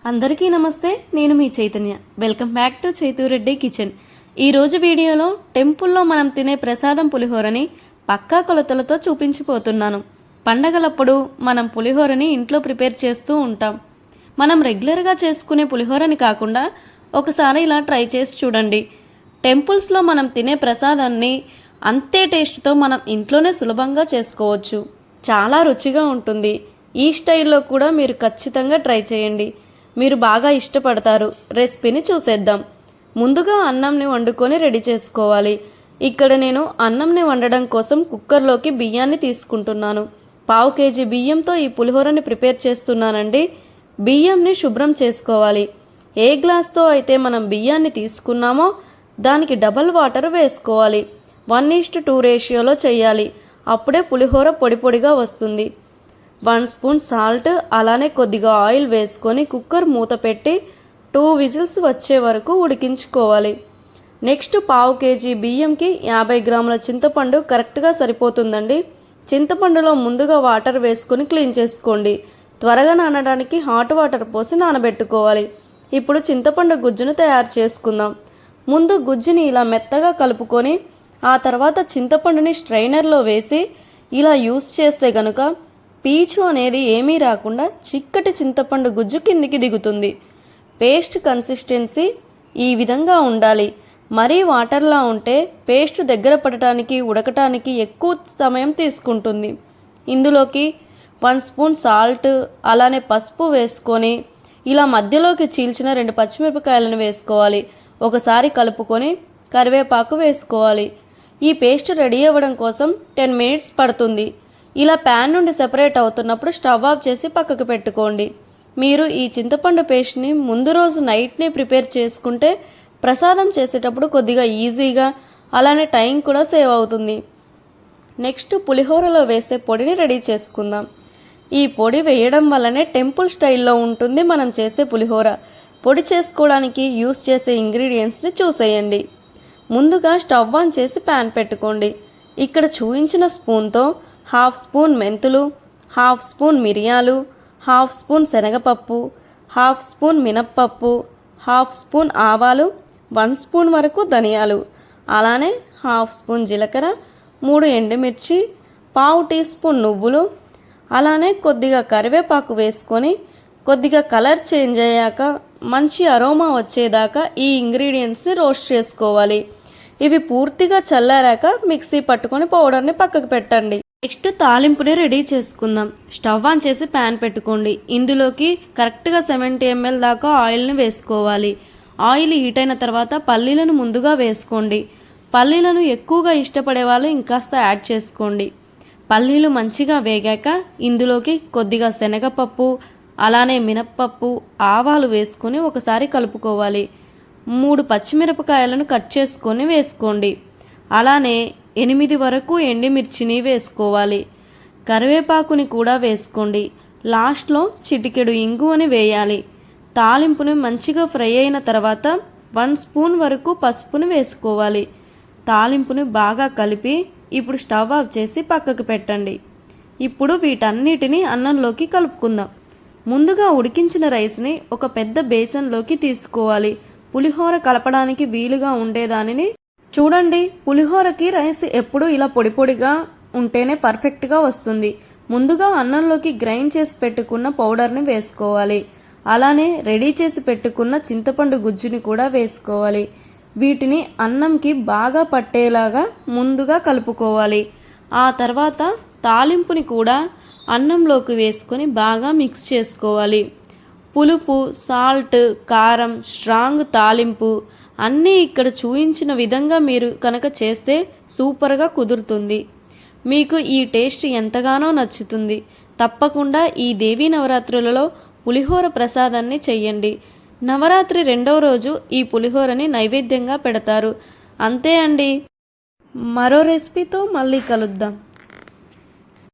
అందరికీ నమస్తే. నేను మీ Chaitanya. Welcome back to చైతూరెడ్డి kitchen. ఈరోజు వీడియోలో టెంపుల్లో మనం తినే ప్రసాదం పులిహోరని పక్కా కొలతలతో చూపించిపోతున్నాను. పండగలప్పుడు మనం పులిహోరని ఇంట్లో ప్రిపేర్ చేస్తూ ఉంటాం. మనం రెగ్యులర్గా చేసుకునే పులిహోరని కాకుండా ఒకసారి ఇలా ట్రై చేసి చూడండి. టెంపుల్స్లో మనం తినే ప్రసాదాన్ని అంతే టేస్ట్తో మనం ఇంట్లోనే సులభంగా చేసుకోవచ్చు. చాలా రుచిగా ఉంటుంది. ఈ స్టైల్లో కూడా మీరు ఖచ్చితంగా ట్రై చేయండి. మీరు బాగా ఇష్టపడతారు. రెసిపీని చూసేద్దాం. ముందుగా అన్నంని వండుకొని రెడీ చేసుకోవాలి. ఇక్కడ నేను అన్నంని వండడం కోసం కుక్కర్లోకి బియ్యాన్ని తీసుకుంటున్నాను. 1/2 కేజీ బియ్యంతో ఈ పులిహోరని ప్రిపేర్ చేస్తున్నానండి. బియ్యంని శుభ్రం చేసుకోవాలి. ఏ గ్లాస్తో అయితే మనం బియ్యాన్ని తీసుకున్నామో దానికి డబల్ వాటర్ వేసుకోవాలి. 1:2 రేషియోలో చేయాలి. అప్పుడే పులిహోర పొడి పొడిగా వస్తుంది. 1 స్పూన్ సాల్ట్, అలానే కొద్దిగా ఆయిల్ వేసుకొని కుక్కర్ మూత పెట్టి 2 విజిల్స్ వచ్చే వరకు ఉడికించుకోవాలి. నెక్స్ట్ 1/2 కేజీ బియ్యంకి 50 గ్రాముల చింతపండు కరెక్ట్గా సరిపోతుందండి. చింతపండులో ముందుగా వాటర్ వేసుకొని క్లీన్ చేసుకోండి. త్వరగా నానడానికి హాట్ వాటర్ పోసి నానబెట్టుకోవాలి. ఇప్పుడు చింతపండు గుజ్జును తయారు చేసుకుందాం. ముందు గుజ్జుని ఇలా మెత్తగా కలుపుకొని ఆ తర్వాత చింతపండుని స్ట్రైనర్లో వేసి ఇలా యూస్ చేస్తే గనుక పీచు అనేది ఏమీ రాకుండా చిక్కటి చింతపండు గుజ్జు కిందికి దిగుతుంది. పేస్ట్ కన్సిస్టెన్సీ ఈ విధంగా ఉండాలి. మరీ వాటర్లా ఉంటే పేస్ట్ దగ్గర పడటానికి ఉడకటానికి ఎక్కువ సమయం తీసుకుంటుంది. ఇందులోకి 1 స్పూన్ సాల్ట్, అలానే పసుపు వేసుకొని ఇలా మధ్యలోకి చీల్చిన 2 పచ్చిమిరపకాయలను వేసుకోవాలి. ఒకసారి కలుపుకొని కరివేపాకు వేసుకోవాలి. ఈ పేస్ట్ రెడీ అవ్వడం కోసం 10 మినిట్స్ పడుతుంది. ఇలా ప్యాన్ నుండి సెపరేట్ అవుతున్నప్పుడు స్టవ్ ఆఫ్ చేసి పక్కకు పెట్టుకోండి. మీరు ఈ చింతపండు పేస్ట్ని ముందు రోజు నైట్నే ప్రిపేర్ చేసుకుంటే ప్రసాదం చేసేటప్పుడు కొద్దిగా ఈజీగా, అలానే టైం కూడా సేవ్ అవుతుంది. నెక్స్ట్ పులిహోరలో వేసే పొడిని రెడీ చేసుకుందాం. ఈ పొడి వేయడం వల్లనే టెంపుల్ స్టైల్లో ఉంటుంది మనం చేసే పులిహోర. పొడి చేసుకోవడానికి యూస్ చేసే ఇంగ్రీడియంట్స్ని చూసేయండి. ముందుగా స్టవ్ ఆన్ చేసి ప్యాన్ పెట్టుకోండి. ఇక్కడ చూపించిన స్పూన్తో 1/2 స్పూన్ మెంతులు, 1/2 స్పూన్ మిరియాలు, 1/2 స్పూన్ శనగపప్పు, 1/2 స్పూన్ మినప్పప్పు, 1/2 స్పూన్ ఆవాలు, 1 స్పూన్ వరకు ధనియాలు, అలానే 1/2 స్పూన్ జీలకర్ర, 3 ఎండుమిర్చి, 1/2 టీ స్పూన్ నువ్వులు, అలానే కొద్దిగా కరివేపాకు వేసుకొని కొద్దిగా కలర్ చేంజ్ అయ్యాక మంచి అరోమా వచ్చేదాకా ఈ ఇంగ్రీడియంట్స్ని రోస్ట్ చేసుకోవాలి. ఇవి పూర్తిగా చల్లారాక మిక్సీ పట్టుకొని పౌడర్ని పక్కకు పెట్టండి. నెక్స్ట్ తాలింపుని రెడీ చేసుకుందాం. స్టవ్ ఆన్ చేసి ప్యాన్ పెట్టుకోండి. ఇందులోకి కరెక్ట్గా 70 ml దాకా ఆయిల్ని వేసుకోవాలి. ఆయిల్ హీట్ అయిన తర్వాత పల్లీలను ముందుగా వేసుకోండి. పల్లీలను ఎక్కువగా ఇష్టపడే వాళ్ళు ఇంకాస్త యాడ్ చేసుకోండి. పల్లీలు మంచిగా వేగాక ఇందులోకి కొద్దిగా శనగపప్పు, అలానే మినప్పప్పు, ఆవాలు వేసుకొని ఒకసారి కలుపుకోవాలి. 3 పచ్చిమిరపకాయలను కట్ చేసుకొని వేసుకోండి. అలానే 8 వరకు ఎండుమిర్చిని వేసుకోవాలి. కరివేపాకుని కూడా వేసుకోండి. లాస్ట్లో చిటికెడు ఇంగువని వేయాలి. తాలింపుని మంచిగా ఫ్రై అయిన తర్వాత 1 స్పూన్ వరకు పసుపుని వేసుకోవాలి. తాలింపుని బాగా కలిపి ఇప్పుడు స్టవ్ ఆఫ్ చేసి పక్కకు పెట్టండి. ఇప్పుడు వీటన్నిటిని అన్నంలోకి కలుపుకుందాం. ముందుగా ఉడికించిన రైస్ని ఒక పెద్ద బేసన్లోకి తీసుకోవాలి. పులిహోర కలపడానికి వీలుగా ఉండేదానిని చూడండి. పులిహోరకి రైస్ ఎప్పుడు ఇలా పొడి పొడిగా ఉంటేనే పర్ఫెక్ట్గా వస్తుంది. ముందుగా అన్నంలోకి గ్రైండ్ చేసి పెట్టుకున్న పౌడర్ని వేసుకోవాలి. అలానే రెడీ చేసి పెట్టుకున్న చింతపండు గుజ్జుని కూడా వేసుకోవాలి. వీటిని అన్నంకి బాగా పట్టేలాగా ముందుగా కలుపుకోవాలి. ఆ తర్వాత తాలింపుని కూడా అన్నంలోకి వేసుకొని బాగా మిక్స్ చేసుకోవాలి. పులుపు, సాల్ట్, కారం, స్ట్రాంగ్ తాలింపు అన్నీ ఇక్కడ చూపించిన విధంగా మీరు కనుక చేస్తే సూపర్గా కుదురుతుంది. మీకు ఈ టేస్ట్ ఎంతగానో నచ్చుతుంది. తప్పకుండా ఈ దేవీ నవరాత్రులలో పులిహోర ప్రసాదాన్ని చెయ్యండి. నవరాత్రి 2వ రోజు ఈ పులిహోరని నైవేద్యంగా పెడతారు. అంతే అండి. మరో రెసిపీతో మళ్ళీ కలుద్దాం.